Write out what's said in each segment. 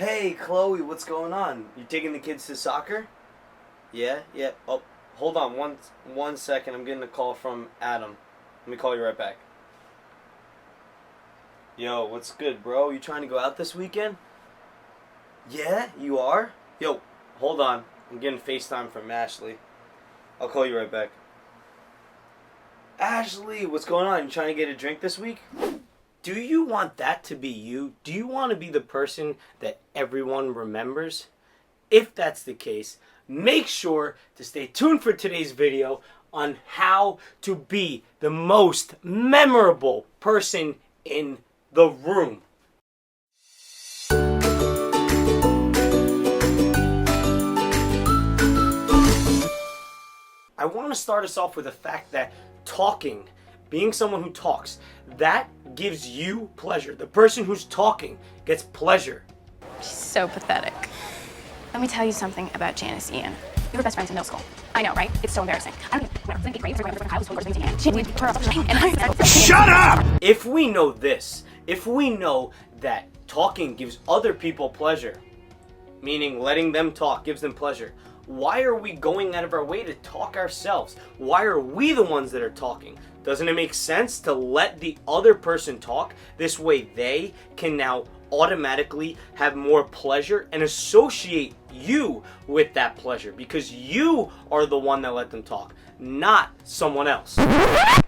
Hey, Chloe, what's going on? You taking the kids to soccer? Yeah, yeah. Oh, hold on one second. I'm getting a call from Adam. Let me call you right back. Yo, what's good, bro? You trying to go out this weekend? Yeah, you are? Yo, hold on. I'm getting FaceTime from Ashley. I'll call you right back. Ashley, what's going on? You trying to get a drink this week? Do you want that to be you? Do you want to be the person that everyone remembers? If that's the case, make sure to stay tuned for today's video on how to be the most memorable person in the room. I want to start us off with the fact that talking, being someone who talks, that gives you pleasure. The person who's talking gets pleasure. She's so pathetic. Let me tell you something about Janice Ian. We were best friends in middle school. I know, right? It's so embarrassing. I don't even Rave I was supposed to be Shut up! If we know this, if we know that talking gives other people pleasure, meaning letting them talk gives them pleasure, why are we going out of our way to talk ourselves? Why are we the ones that are talking? Doesn't it make sense to let the other person talk? This way they can now automatically have more pleasure and associate you with that pleasure because you are the one that let them talk, not someone else.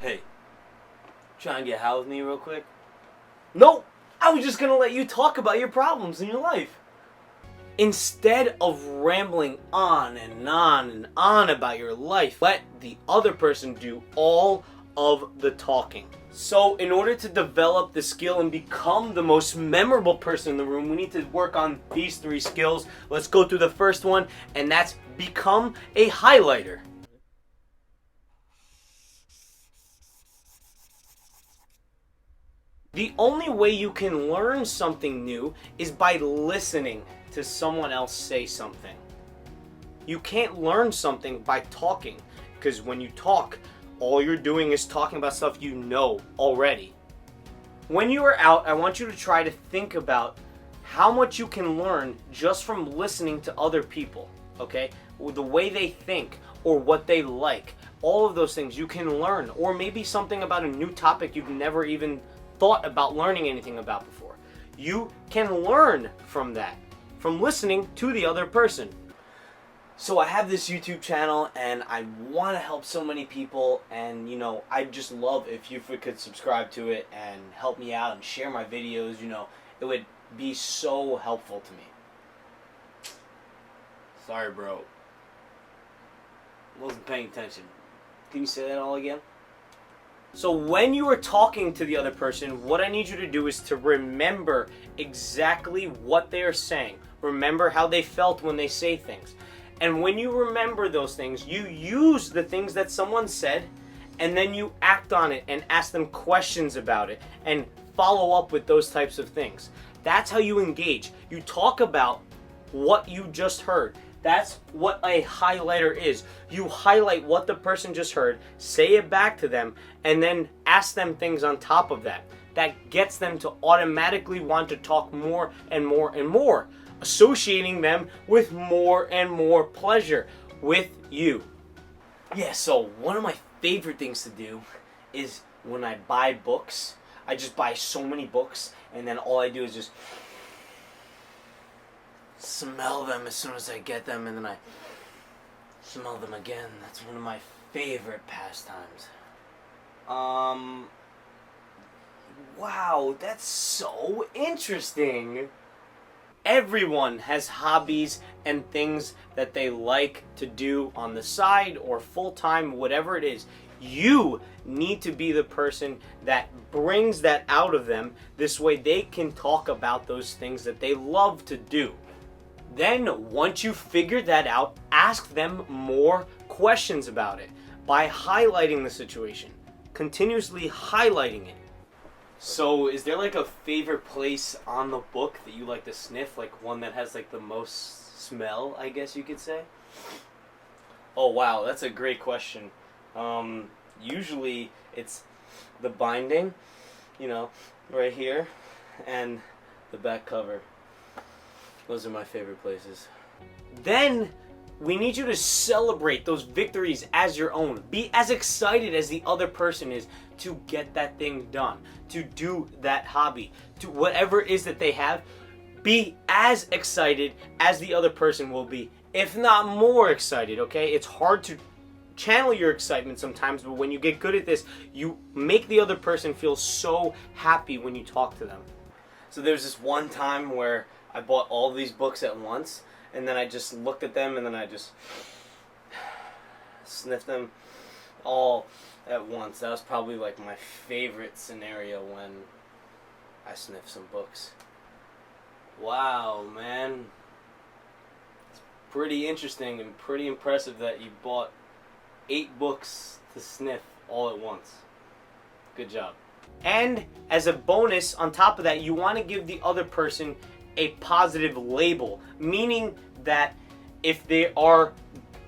Hey, trying to get high with me real quick? Nope, I was just gonna let you talk about your problems in your life. Instead of rambling on and on and on about your life, let the other person do all of the talking. So in order to develop the skill and become the most memorable person in the room, we need to work on these 3 skills. Let's go through the first one, and that's become a highlighter. The only way you can learn something new is by listening to someone else say something. You can't learn something by talking, because when you talk, all you're doing is talking about stuff you know already. When you are out, I want you to try to think about how much you can learn just from listening to other people, okay? The way they think or what they like, all of those things you can learn, or maybe something about a new topic you've never even thought about learning anything about before. You can learn from that, from listening to the other person. So I have this YouTube channel and I want to help so many people, and I'd just love if you could subscribe to it and help me out and share my videos. It would be so helpful to me. Sorry, bro. Wasn't paying attention. Can you say that all again? So when you are talking to the other person, what I need you to do is to remember exactly what they are saying. Remember how they felt when they say things. And when you remember those things, you use the things that someone said, and then you act on it and ask them questions about it and follow up with those types of things. That's how you engage. You talk about what you just heard. That's what a highlighter is. You highlight what the person just heard, say it back to them, and then ask them things on top of that. That gets them to automatically want to talk more and more and more, associating them with more and more pleasure with you. Yeah, so one of my favorite things to do is when I buy books, I just buy so many books, and then all I do is just smell them as soon as I get them, and then I smell them again. That's one of my favorite pastimes. Wow, that's so interesting. Everyone has hobbies and things that they like to do on the side or full-time, whatever it is. You need to be the person that brings that out of them. This way they can talk about those things that they love to do. Then, once you figure that out, ask them more questions about it by highlighting the situation, continuously highlighting it. So, is there like a favorite place on the book that you like to sniff? Like one that has like the most smell, I guess you could say? Oh wow, that's a great question. Usually it's the binding, right here, and the back cover. Those are my favorite places. Then we need you to celebrate those victories as your own. Be as excited as the other person is to get that thing done, to do that hobby, to whatever it is that they have. Be as excited as the other person will be, if not more excited, okay? It's hard to channel your excitement sometimes, but when you get good at this, you make the other person feel so happy when you talk to them. So there's this one time where I bought all these books at once, and then I just looked at them, and then I just sniffed them all at once. That was probably like my favorite scenario when I sniffed some books. Wow, man. It's pretty interesting and pretty impressive that you bought 8 books to sniff all at once. Good job. And as a bonus on top of that, you want to give the other person a positive label, meaning that if they are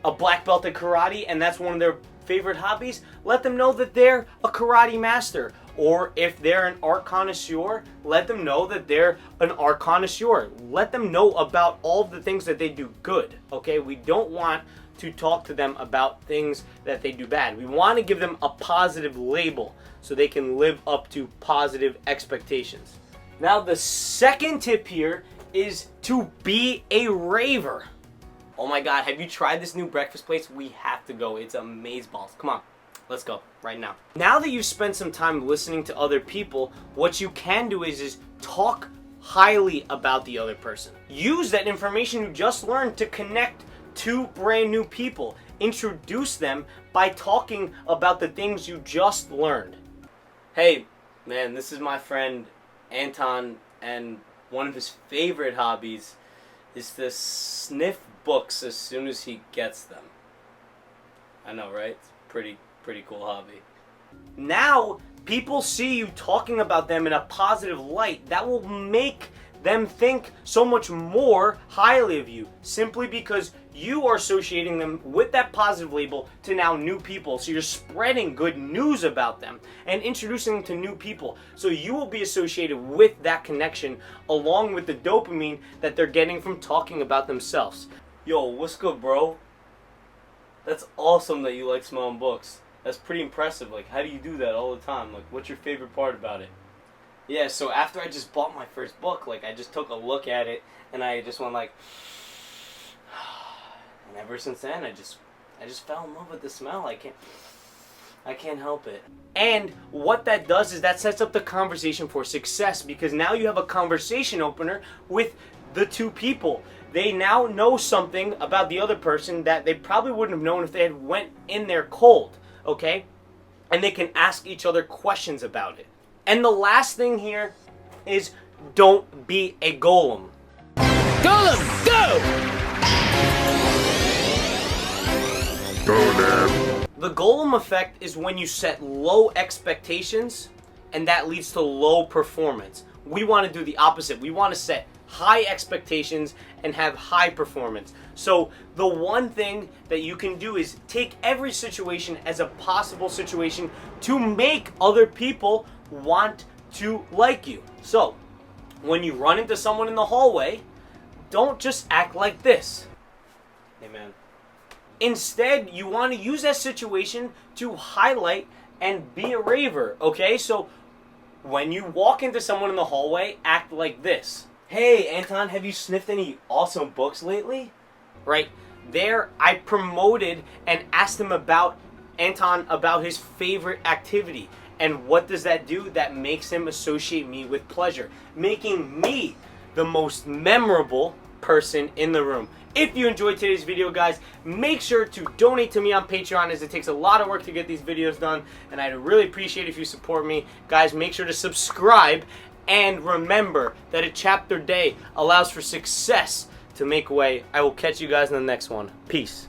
a black belt at karate and that's one of their favorite hobbies, let them know that they're a karate master. Or if they're an art connoisseur, let them know that they're an art connoisseur. Let them know about all of the things that they do good, okay? We don't want to talk to them about things that they do bad. We want to give them a positive label so they can live up to positive expectations. Now the second tip here is to be a raver. Oh my God, have you tried this new breakfast place? We have to go. It's amazeballs. Come on, let's go right now. Now that you've spent some time listening to other people, what you can do is talk highly about the other person. Use that information you just learned to connect to brand new people. Introduce them by talking about the things you just learned. Hey, man, this is my friend Anton, and one of his favorite hobbies is to sniff books as soon as he gets them. I know, right? It's pretty cool hobby. Now, people see you talking about them in a positive light. That will make them think so much more highly of you, simply because you are associating them with that positive label to now new people. So you're spreading good news about them and introducing them to new people. So you will be associated with that connection along with the dopamine that they're getting from talking about themselves. Yo, what's good, bro? That's awesome that you like smelling books. That's pretty impressive. Like, how do you do that all the time? Like, what's your favorite part about it? Yeah, so after I just bought my first book, like, I just took a look at it, and I just went like, and ever since then, I just fell in love with the smell. I can't help it. And what that does is that sets up the conversation for success, because now you have a conversation opener with the two people. They now know something about the other person that they probably wouldn't have known if they had went in there cold, okay? And they can ask each other questions about it. And the last thing here is don't be a golem. Golem, go! Golem. The golem effect is when you set low expectations and that leads to low performance. We want to do the opposite. We want to set high expectations and have high performance. So the one thing that you can do is take every situation as a possible situation to make other people want to like you. So when you run into someone in the hallway, don't just act like this. Hey man. Instead, you want to use that situation to highlight and be a raver, okay? So when you walk into someone in the hallway, act like this. Hey, Anton, have you sniffed any awesome books lately? Right there, I promoted and asked him about Anton, about his favorite activity. And what does that do? That makes him associate me with pleasure, making me the most memorable person in the room. If you enjoyed today's video, guys, make sure to donate to me on Patreon, as it takes a lot of work to get these videos done, and I'd really appreciate if you support me. Guys, make sure to subscribe, and remember that a chapter day allows for success to make way. I will catch you guys in the next one. Peace.